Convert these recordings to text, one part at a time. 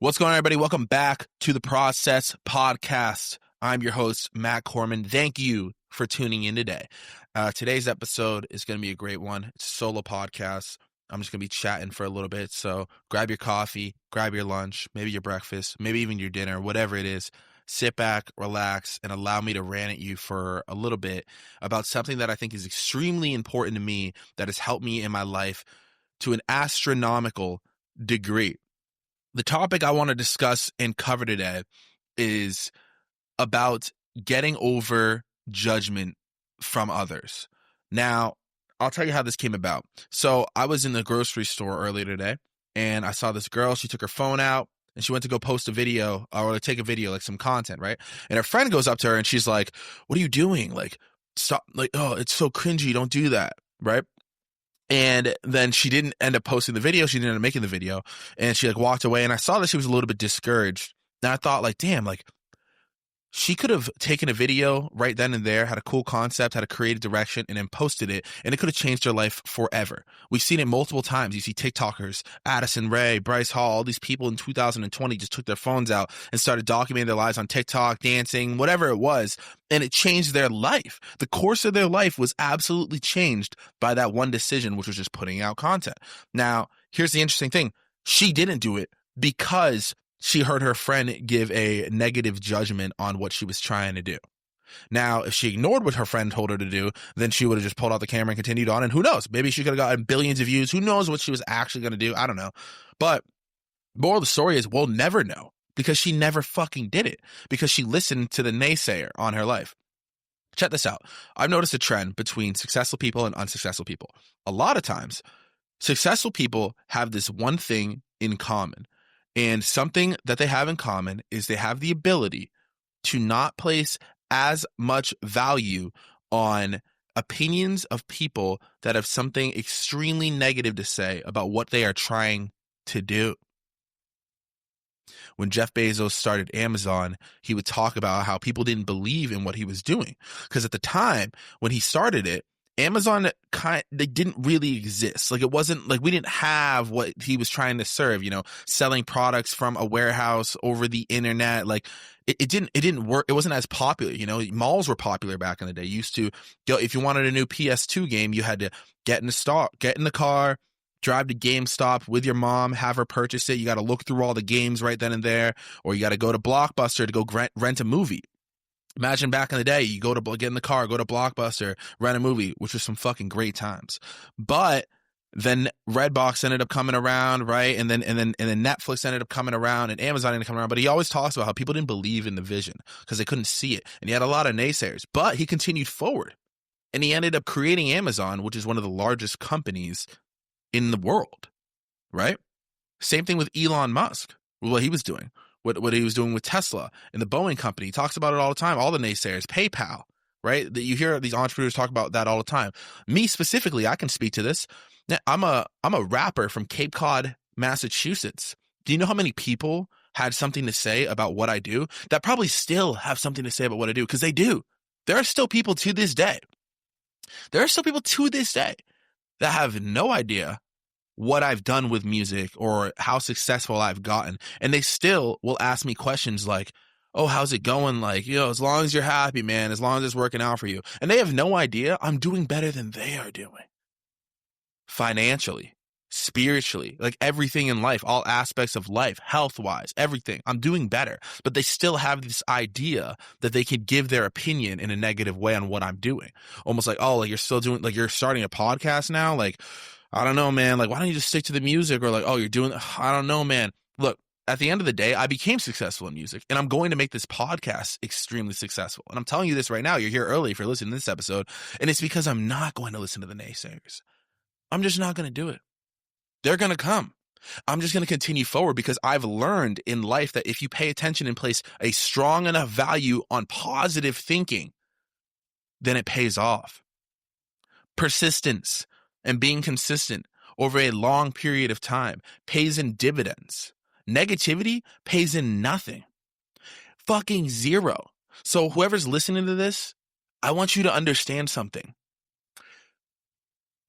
What's going on, everybody? Welcome back to the Process Podcast. I'm your host, Matt Corman. Thank you for tuning in today. Today's episode is going to be a great one. It's a solo podcast. I'm just going to be chatting for a little bit. So grab your coffee, grab your lunch, maybe your breakfast, maybe even your dinner, whatever it is. Sit back, relax, and allow me to rant at you for a little bit about something that I think is extremely important to me that has helped me in my life to an astronomical degree. The topic I want to discuss and cover today is about getting over judgment from others. Now, I'll tell you how this came about. So I was in the grocery store earlier today, and I saw this girl. She took her phone out, and she went to go post a video or take a video, like some content, right? And her friend goes up to her, and she's like, "What are you doing? Like, stop! Like, oh, it's so cringy. Don't do that, right?" And then she didn't end up posting the video. She didn't end up making the video. And she walked away. And I saw that she was a little bit discouraged. And I thought damn, she could have taken a video right then and there, had a cool concept, had a creative direction, and then posted it. And it could have changed her life forever. We've seen it multiple times. You see TikTokers, Addison Rae, Bryce Hall, all these people in 2020 just took their phones out and started documenting their lives on TikTok, dancing, whatever it was. And it changed their life. The course of their life was absolutely changed by that one decision, which was just putting out content. Now, here's the interesting thing. She didn't do it because she heard her friend give a negative judgment on what she was trying to do. Now, if she ignored what her friend told her to do, then she would have just pulled out the camera and continued on. And who knows? Maybe she could have gotten billions of views. Who knows what she was actually going to do? I don't know. But moral of the story is we'll never know because she never fucking did it because she listened to the naysayer on her life. Check this out. I've noticed a trend between successful people and unsuccessful people. A lot of times, successful people have this one thing in common. And something that they have in common is they have the ability to not place as much value on opinions of people that have something extremely negative to say about what they are trying to do. When Jeff Bezos started Amazon, he would talk about how people didn't believe in what he was doing. Because at the time when he started it, Amazon they didn't really exist. It wasn't we didn't have what he was trying to serve, selling products from a warehouse over the internet. It didn't work. It wasn't as popular. Malls were popular back in the day. You used to go, if you wanted a new PS2 game, you had to get in the car, drive to GameStop with your mom, have her purchase it. You got to look through all the games right then and there, or you got to go to Blockbuster to go rent a movie. Imagine back in the day, you get in the car, go to Blockbuster, rent a movie, which was some fucking great times. But then Redbox ended up coming around, right? And then Netflix ended up coming around, and Amazon ended up coming around. But he always talks about how people didn't believe in the vision because they couldn't see it, and he had a lot of naysayers. But he continued forward, and he ended up creating Amazon, which is one of the largest companies in the world, right? Same thing with Elon Musk, what he was doing. What he was doing with Tesla and the Boeing company. He talks about it all the time. All the naysayers, PayPal, right? That you hear these entrepreneurs talk about that all the time. Me specifically, I can speak to this. I'm a rapper from Cape Cod, Massachusetts. Do you know how many people had something to say about what I do that probably still have something to say about what I do? Because they do. There are still people to this day. That have no idea what I've done with music or how successful I've gotten. And they still will ask me questions like, "Oh, how's it going?" As long as you're happy, man, as long as it's working out for you. And they have no idea I'm doing better than they are doing. Financially, spiritually, everything in life, all aspects of life, health-wise, everything. I'm doing better. But they still have this idea that they could give their opinion in a negative way on what I'm doing. Almost you're still doing, you're starting a podcast now? I don't know, man. Why don't you just stick to the music? Or you're doing, I don't know, man. Look, at the end of the day, I became successful in music, and I'm going to make this podcast extremely successful. And I'm telling you this right now. You're here early if you're listening to this episode. And it's because I'm not going to listen to the naysayers. I'm just not going to do it. They're going to come. I'm just going to continue forward because I've learned in life that if you pay attention and place a strong enough value on positive thinking, then it pays off. Persistence and being consistent over a long period of time pays in dividends. Negativity pays in nothing. Fucking zero. So whoever's listening to this, I want you to understand something.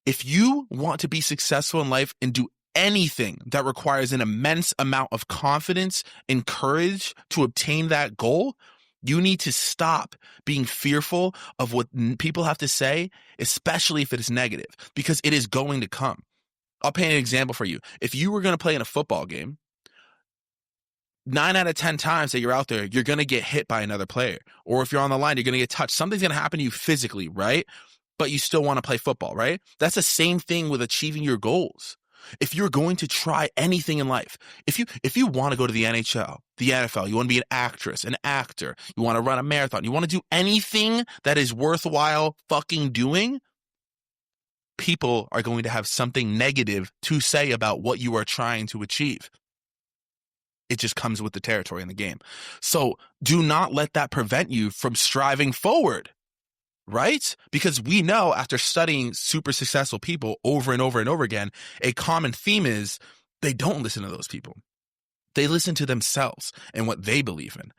If you want to be successful in life and do anything that requires an immense amount of confidence and courage to obtain that goal, you need to stop being fearful of what people have to say, especially if it is negative, because it is going to come. I'll paint an example for you. If you were going to play in a football game, 9 out of 10 times that you're out there, you're going to get hit by another player. Or if you're on the line, you're going to get touched. Something's going to happen to you physically, right? But you still want to play football, right? That's the same thing with achieving your goals. If you're going to try anything in life, if you want to go to the NHL, the NFL, you want to be an actress, an actor, you want to run a marathon, you want to do anything that is worthwhile fucking doing, people are going to have something negative to say about what you are trying to achieve. It just comes with the territory in the game. So do not let that prevent you from striving forward, right? Because we know after studying super successful people over and over and over again, a common theme is they don't listen to those people. They listen to themselves and what they believe in.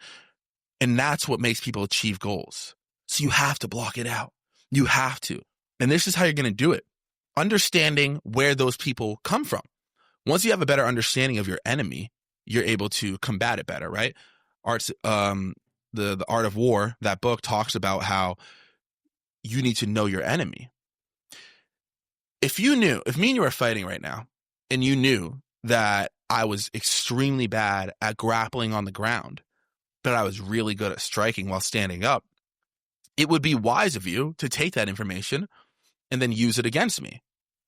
And that's what makes people achieve goals. So you have to block it out. You have to. And this is how you're going to do it. Understanding where those people come from. Once you have a better understanding of your enemy, you're able to combat it better, right? The Art of War, that book talks about how you need to know your enemy. If me and you were fighting right now, and you knew that I was extremely bad at grappling on the ground, but I was really good at striking while standing up, it would be wise of you to take that information and then use it against me.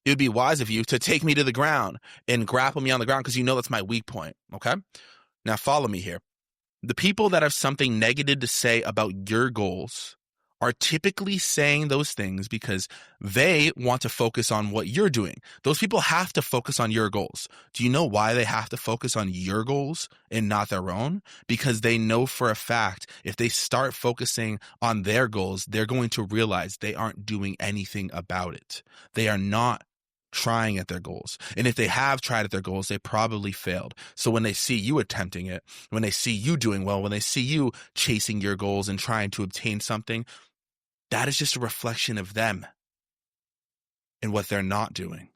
It would be wise of you to take me to the ground and grapple me on the ground because you know that's my weak point, okay? Now follow me here. The people that have something negative to say about your goals are typically saying those things because they want to focus on what you're doing. Those people have to focus on your goals. Do you know why they have to focus on your goals and not their own? Because they know for a fact if they start focusing on their goals, they're going to realize they aren't doing anything about it. They are not trying at their goals. And if they have tried at their goals, they probably failed. So when they see you attempting it, when they see you doing well, when they see you chasing your goals and trying to obtain something, that is just a reflection of them and what they're not doing.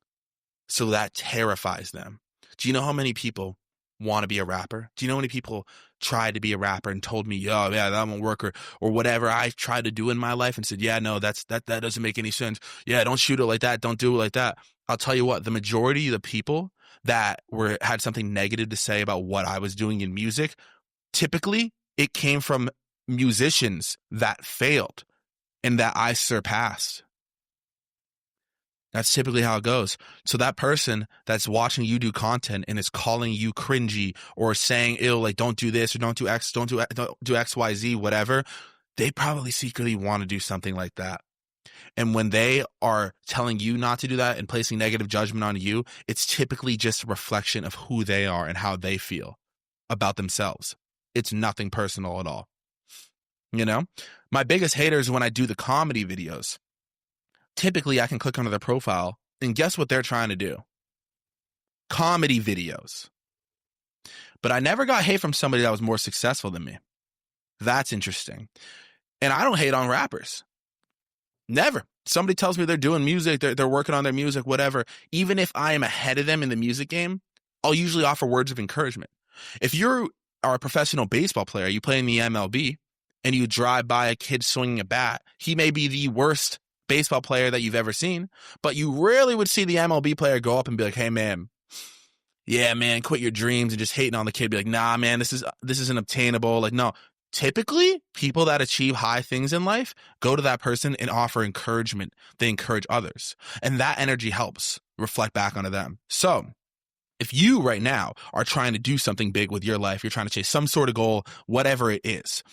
So that terrifies them. Do you know how many people want to be a rapper? Do you know how many people tried to be a rapper and told me, oh, yeah, that won't work, or whatever I tried to do in my life and said, yeah, no, that doesn't make any sense. Yeah, don't shoot it like that. Don't do it like that. I'll tell you what, the majority of the people that had something negative to say about what I was doing in music, typically it came from musicians that failed and that I surpassed. That's typically how it goes. So that person that's watching you do content and is calling you cringy or saying, ew, like don't do this or don't do X, don't do X, Y, Z, whatever, they probably secretly want to do something like that. And when they are telling you not to do that and placing negative judgment on you, it's typically just a reflection of who they are and how they feel about themselves. It's nothing personal at all. You know, my biggest haters when I do the comedy videos, typically I can click onto their profile and guess what they're trying to do? Comedy videos. But I never got hate from somebody that was more successful than me. That's interesting. And I don't hate on rappers. Never. Somebody tells me they're doing music, they're working on their music, whatever. Even if I am ahead of them in the music game, I'll usually offer words of encouragement. If you are a professional baseball player, you play in the MLB, and you drive by a kid swinging a bat, he may be the worst baseball player that you've ever seen, but you rarely would see the MLB player go up and be like, hey, man, yeah, man, quit your dreams and just hating on the kid. Be like, nah, man, this isn't obtainable. Like, no. Typically, people that achieve high things in life go to that person and offer encouragement. They encourage others. And that energy helps reflect back onto them. So if you right now are trying to do something big with your life, you're trying to chase some sort of goal, whatever it is,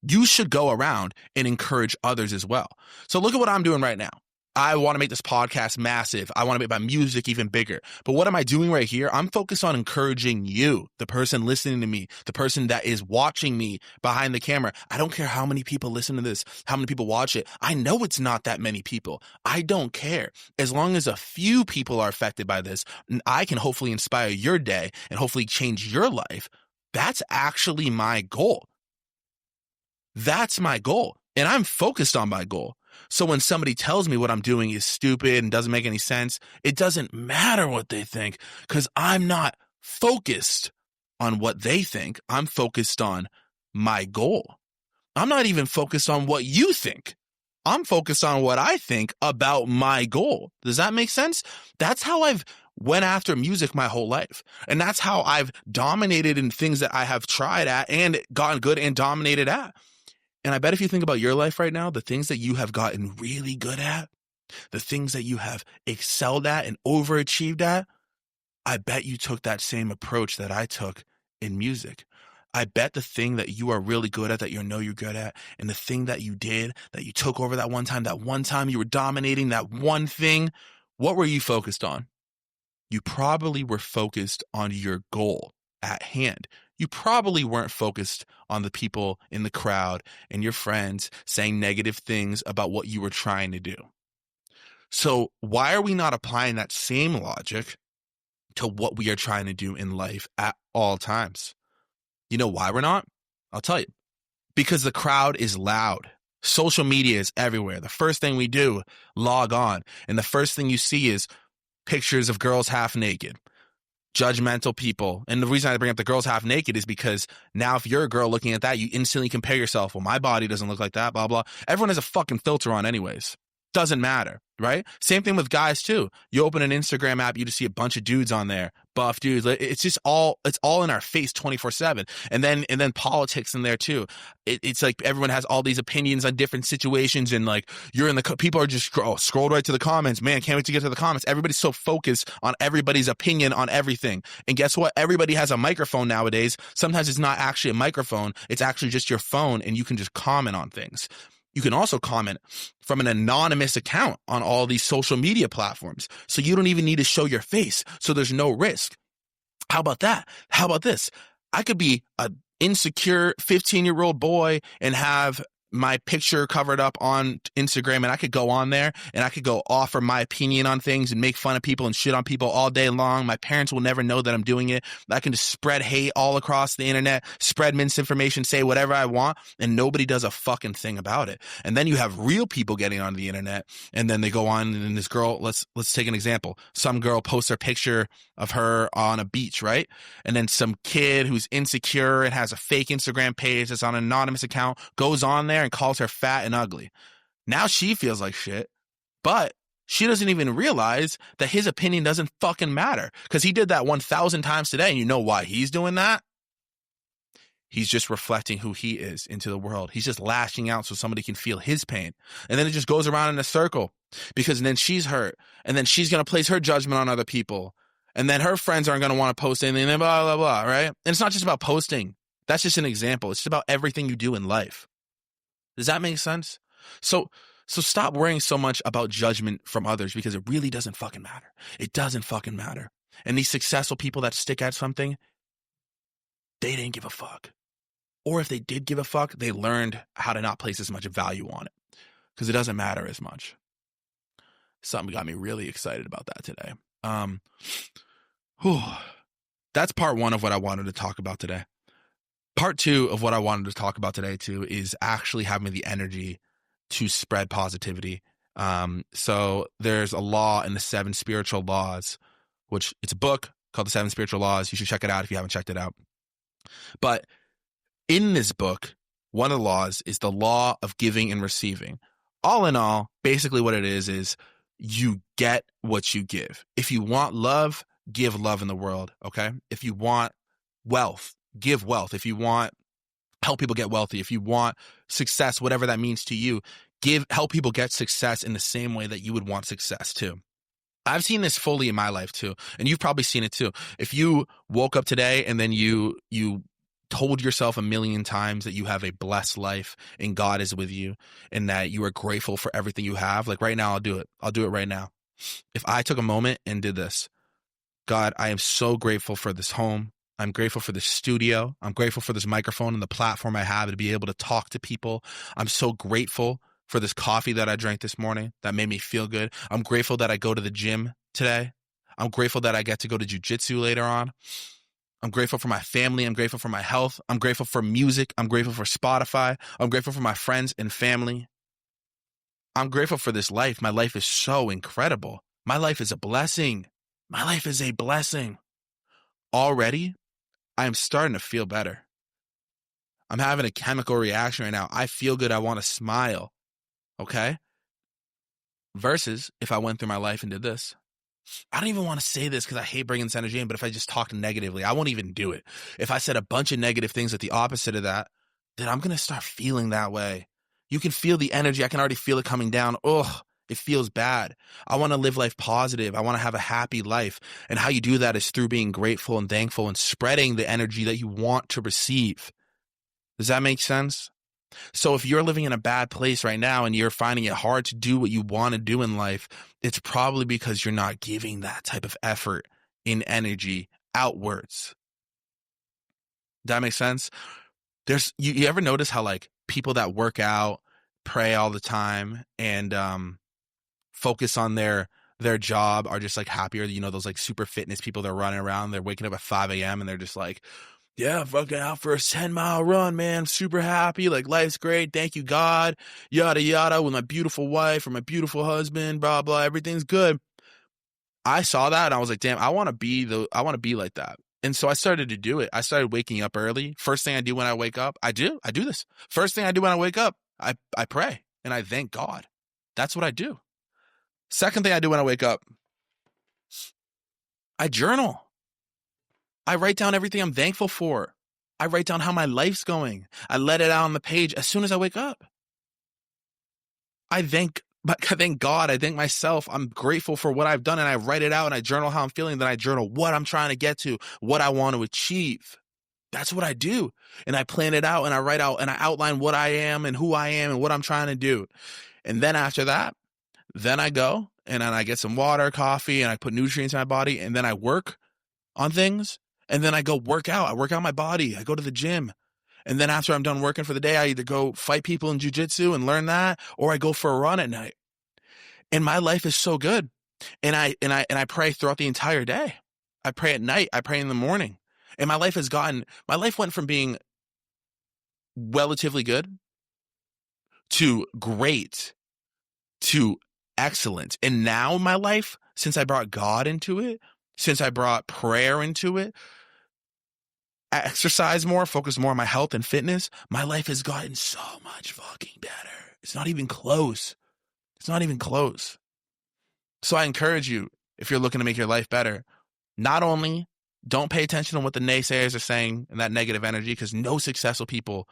you should go around and encourage others as well. So look at what I'm doing right now. I want to make this podcast massive. I want to make my music even bigger. But what am I doing right here? I'm focused on encouraging you, the person listening to me, the person that is watching me behind the camera. I don't care how many people listen to this, how many people watch it. I know it's not that many people. I don't care. As long as a few people are affected by this, I can hopefully inspire your day and hopefully change your life. That's actually my goal. That's my goal. And I'm focused on my goal. So when somebody tells me what I'm doing is stupid and doesn't make any sense, it doesn't matter what they think because I'm not focused on what they think. I'm focused on my goal. I'm not even focused on what you think. I'm focused on what I think about my goal. Does that make sense? That's how I've went after music my whole life. And that's how I've dominated in things that I have tried at and gotten good and dominated at. And I bet if you think about your life right now, the things that you have gotten really good at, the things that you have excelled at and overachieved at, I bet you took that same approach that I took in music. I bet the thing that you are really good at, that you know you're good at, and the thing that you did, that you took over that one time you were dominating that one thing, what were you focused on? You probably were focused on your goal at hand. You probably weren't focused on the people in the crowd and your friends saying negative things about what you were trying to do. So why are we not applying that same logic to what we are trying to do in life at all times? You know why we're not? I'll tell you. Because the crowd is loud. Social media is everywhere. The first thing we do, log on. And the first thing you see is pictures of girls half naked. Judgmental people. And the reason I bring up the girls half naked is because now if you're a girl looking at that, you instantly compare yourself. Well, my body doesn't look like that, blah, blah. Everyone has a fucking filter on anyways. Doesn't matter, right? Same thing with guys too. You open an Instagram app, you just see a bunch of dudes on there, buff dudes. It's just it's all in our face 24/7. And then politics in there too. It's like everyone has all these opinions on different situations, and like you're in the people are just scrolled right to the comments. Man, can't wait to get to the comments. Everybody's so focused on everybody's opinion on everything. And guess what? Everybody has a microphone nowadays. Sometimes it's not actually a microphone. It's actually just your phone, and you can just comment on things. You can also comment from an anonymous account on all these social media platforms. So you don't even need to show your face. So there's no risk. How about that? How about this? I could be an insecure 15-year-old boy and have my picture covered up on Instagram, and I could go on there and I could go offer my opinion on things and make fun of people and shit on people all day long. My parents will never know that I'm doing it. I can just spread hate all across the internet, spread misinformation, say whatever I want, and nobody does a fucking thing about it. And then you have real people getting on the internet, and then they go on, and this girl, let's take an example. Some girl posts her picture of her on a beach, right? And then some kid who's insecure and has a fake Instagram page that's on an anonymous account goes on there and calls her fat and ugly. Now she feels like shit, but she doesn't even realize that his opinion doesn't fucking matter because he did that 1,000 times today. And you know why he's doing that? He's just reflecting who he is into the world. He's just lashing out so somebody can feel his pain. And then it just goes around in a circle because then she's hurt, and then she's going to place her judgment on other people. And then her friends aren't going to want to post anything, and then blah, blah, blah, right? And it's not just about posting. That's just an example. It's just about everything you do in life. Does that make sense? So stop worrying so much about judgment from others because it really doesn't fucking matter. It doesn't fucking matter. And these successful people that stick at something, they didn't give a fuck. Or if they did give a fuck, they learned how to not place as much value on it because it doesn't matter as much. Something got me really excited about that today. That's part one of what I wanted to talk about today. Part two of what I wanted to talk about today too is actually having the energy to spread positivity. So there's a law in the 7 spiritual laws, which it's a book called the 7 spiritual laws. You should check it out if you haven't checked it out. But in this book, one of the laws is the law of giving and receiving. All in all, basically what it is you get what you give. If you want love, give love in the world, okay? If you want wealth, give wealth. If you want help people get wealthy, if you want success, whatever that means to you, help people get success in the same way that you would want success too. I've seen this fully in my life too, and you've probably seen it too. If you woke up today and then you told yourself a million times that you have a blessed life and God is with you and that you are grateful for everything you have, like right now, I'll do it. I'll do it right now. If I took a moment and did this, God, I am so grateful for this home. I'm grateful for the studio. I'm grateful for this microphone and the platform I have to be able to talk to people. I'm so grateful for this coffee that I drank this morning that made me feel good. I'm grateful that I go to the gym today. I'm grateful that I get to go to jiu-jitsu later on. I'm grateful for my family. I'm grateful for my health. I'm grateful for music. I'm grateful for Spotify. I'm grateful for my friends and family. I'm grateful for this life. My life is so incredible. My life is a blessing. My life is a blessing. Already, I am starting to feel better. I'm having a chemical reaction right now. I feel good. I want to smile. Okay? Versus if I went through my life and did this. I don't even want to say this because I hate bringing this energy in, but if I just talked negatively, I won't even do it. If I said a bunch of negative things at the opposite of that, then I'm going to start feeling that way. You can feel the energy. I can already feel it coming down. Ugh, it feels bad. I want to live life positive. I want to have a happy life. And how you do that is through being grateful and thankful and spreading the energy that you want to receive. Does that make sense? So if you're living in a bad place right now and you're finding it hard to do what you want to do in life, it's probably because you're not giving that type of effort in energy outwards. Does that make sense? You ever notice how like people that work out, pray all the time, and focus on their job are just like happier? You know, those like super fitness people, they're running around, they're waking up at 5 a.m. and they're just like, yeah, fucking out for a 10-mile run, man. Super happy. Like, life's great. Thank you, God. Yada, yada. With my beautiful wife or my beautiful husband, blah, blah. Everything's good. I saw that and I was like, damn, I want to be like that. And so I started to do it. I started waking up early. First thing I do when I wake up, I do this. First thing I do when I wake up, I pray and I thank God. That's what I do. Second thing I do when I wake up, I journal. I write down everything I'm thankful for. I write down how my life's going. I let it out on the page as soon as I wake up. I thank God. I thank myself. I'm grateful for what I've done, and I write it out and I journal how I'm feeling. Then I journal what I'm trying to get to, what I want to achieve. That's what I do. And I plan it out and I write out and I outline what I am and who I am and what I'm trying to do. And then after that, then I go and then I get some water, coffee, and I put nutrients in my body, and then I work on things. And then I go work out. I work out my body. I go to the gym. And then after I'm done working for the day, I either go fight people in jiu-jitsu and learn that, or I go for a run at night. And my life is so good. And I pray throughout the entire day. I pray at night. I pray in the morning. And my life went from being relatively good to great to excellent. And now my life, since I brought God into it, since I brought prayer into it, exercise more, focus more on my health and fitness, my life has gotten so much fucking better. It's not even close. It's not even close. So I encourage you, if you're looking to make your life better, not only don't pay attention to what the naysayers are saying and that negative energy, because no successful people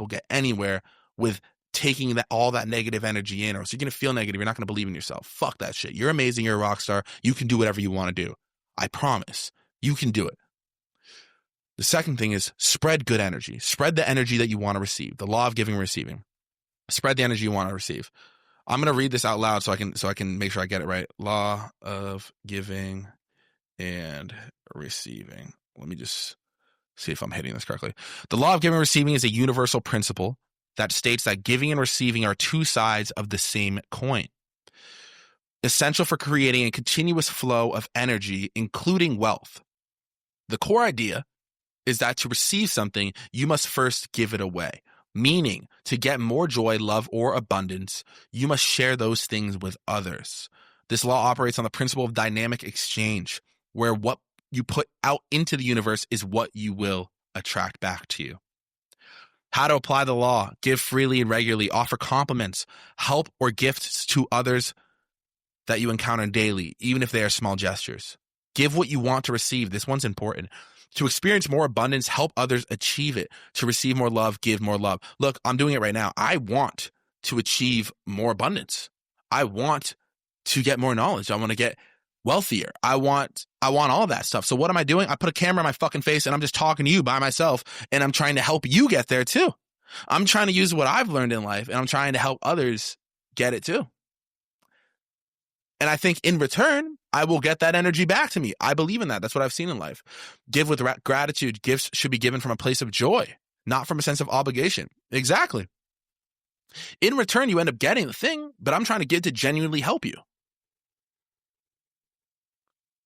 get anywhere with taking all that negative energy in, or so you're going to feel negative. You're not going to believe in yourself. Fuck that shit. You're amazing. You're a rock star. You can do whatever you want to do. I promise. You can do it. The second thing is spread good energy. Spread the energy that you want to receive. The law of giving and receiving. Spread the energy you want to receive. I'm going to read this out loud so I can make sure I get it right. Law of giving and receiving. Let me just see if I'm hitting this correctly. The law of giving and receiving is a universal principle that states that giving and receiving are two sides of the same coin. Essential for creating a continuous flow of energy, including wealth. The core idea is that to receive something, you must first give it away. Meaning, to get more joy, love, or abundance, you must share those things with others. This law operates on the principle of dynamic exchange, where what you put out into the universe is what you will attract back to you. How to apply the law: give freely and regularly, offer compliments, help or gifts to others that you encounter daily, even if they are small gestures. Give what you want to receive. This one's important. To experience more abundance, help others achieve it. To receive more love, give more love. Look, I'm doing it right now. I want to achieve more abundance. I want to get more knowledge. I want to get wealthier. I want all that stuff. So what am I doing? I put a camera in my fucking face and I'm just talking to you by myself, and I'm trying to help you get there too. I'm trying to use what I've learned in life, and I'm trying to help others get it too. And I think in return, I will get that energy back to me. I believe in that. That's what I've seen in life. Give with gratitude. Gifts should be given from a place of joy, not from a sense of obligation. Exactly. In return, you end up getting the thing, but I'm trying to get to genuinely help you.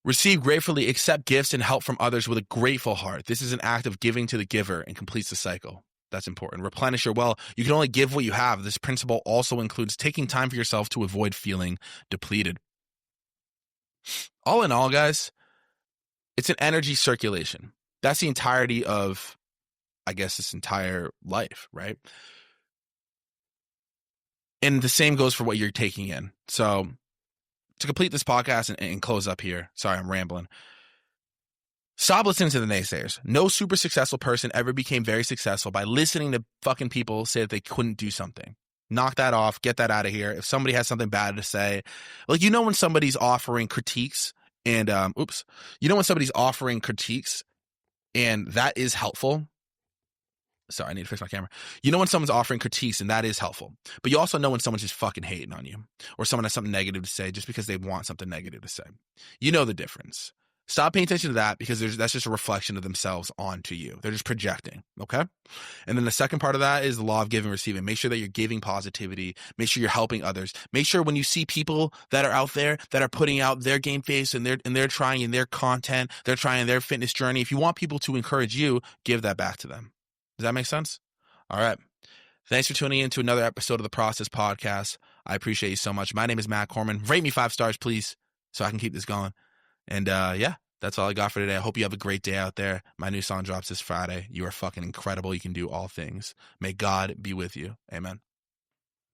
Receive gratefully, accept gifts and help from others with a grateful heart. This is an act of giving to the giver and completes the cycle. That's important. Replenish your well. You can only give what you have. This principle also includes taking time for yourself to avoid feeling depleted. All in all, guys, it's an energy circulation. That's the entirety of, I guess, this entire life, right? And the same goes for what you're taking in. So to complete this podcast and close up here, sorry, I'm rambling. Stop listening to the naysayers. No super successful person ever became very successful by listening to fucking people say that they couldn't do something. Knock that off. Get that out of here. If somebody has something bad to say, like, when somebody's offering critiques and, when somebody's offering critiques and that is helpful. Sorry, I need to fix my camera. When someone's offering critiques and that is helpful, but you also know when someone's just fucking hating on you or someone has something negative to say just because they want something negative to say. You know the difference. Stop paying attention to that because that's just a reflection of themselves onto you. They're just projecting, okay? And then the second part of that is the law of giving and receiving. Make sure that you're giving positivity. Make sure you're helping others. Make sure when you see people that are out there that are putting out their game face and they're trying in their content, they're trying their fitness journey, if you want people to encourage you, give that back to them. Does that make sense? All right. Thanks for tuning in to another episode of the Process Podcast. I appreciate you so much. My name is Matt Corman. Rate me 5 stars, please, so I can keep this going. And that's all I got for today. I hope you have a great day out there. My new song drops this Friday. You are fucking incredible. You can do all things. May God be with you. Amen.